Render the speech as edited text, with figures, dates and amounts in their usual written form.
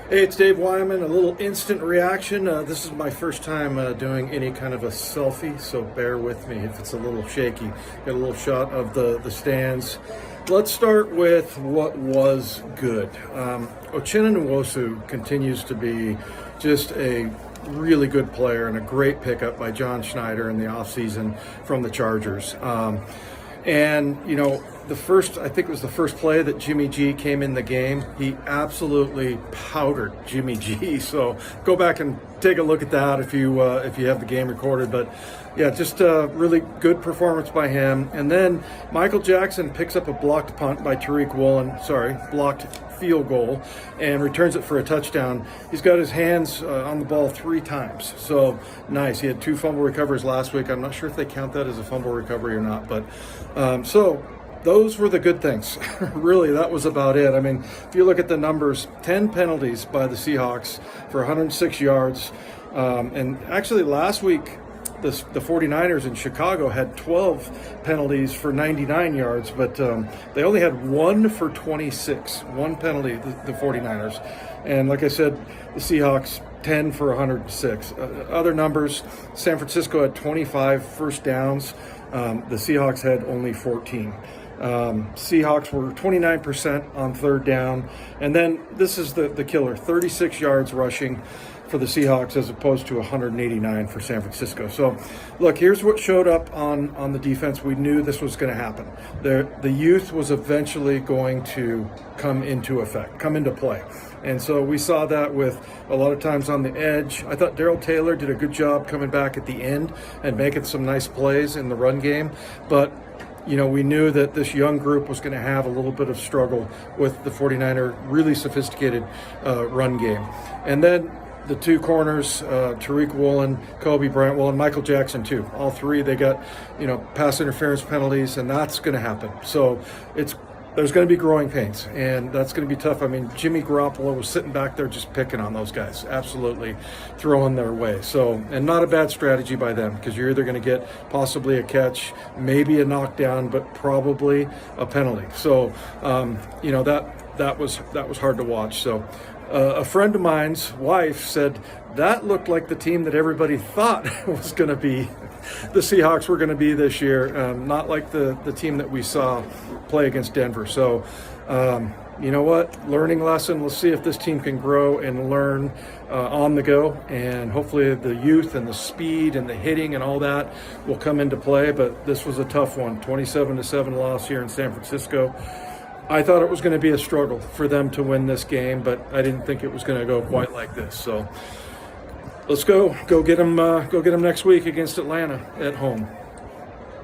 Hey, it's Dave Wyman. A little instant reaction. This is my first time doing any kind of a selfie, so bear with me if it's a little shaky. Got a little shot of the stands. Let's start with what was good. Uchenna Nwosu continues to be just a really good player and a great pickup by John Schneider in the offseason from the Chargers. And, you know, I think it was the first play that Jimmy G came in the game. He absolutely powdered Jimmy G. So go back and take a look at that if you have the game recorded. But yeah, just a really good performance by him. And then Michael Jackson picks up a blocked punt by blocked field goal and returns it for a touchdown. He's got his hands on the ball 3 times. So nice. He had 2 fumble recoveries last week. I'm not sure if they count that as a fumble recovery or not, but so those were the good things. Really, that was about it. I mean, if you look at the numbers, 10 penalties by the Seahawks for 106 yards. And actually last week, the 49ers in Chicago had 12 penalties for 99 yards, but they only had 1 for 26, 1 penalty, the 49ers. And like I said, the Seahawks, 10 for 106. Other numbers, San Francisco had 25 first downs. The Seahawks had only 14. Seahawks were 29% on third down. And then this is the killer, 36 yards rushing for the Seahawks as opposed to 189 for San Francisco. So look, here's what showed up on the defense. We knew this was going to happen. The youth was eventually going to come into play. And so we saw that with a lot of times on the edge. I thought Darrell Taylor did a good job coming back at the end and making some nice plays in the run game. But you know, we knew that this young group was going to have a little bit of struggle with the 49er really sophisticated run game. And then the 2 corners, Tariq Woolen, Kobe Brantwell, and Michael Jackson too. All 3, they got, you know, pass interference penalties, and that's going to happen. So there's going to be growing pains, and that's going to be tough. I mean, Jimmy Garoppolo was sitting back there just picking on those guys, absolutely throwing their way. So, and not a bad strategy by them, because you're either going to get possibly a catch, maybe a knockdown, but probably a penalty. So, you know, that was hard to watch. So, a friend of mine's wife said that looked like the team that everybody thought was going to be the Seahawks were going to be this year, not like the team that we saw play against Denver. So, you know what? Learning lesson. We'll see if this team can grow and learn on the go, and hopefully the youth and the speed and the hitting and all that will come into play. But this was a tough one, 27-7 loss here in San Francisco. I thought it was going to be a struggle for them to win this game, but I didn't think it was going to go quite like this. So let's go get them next week against Atlanta at home.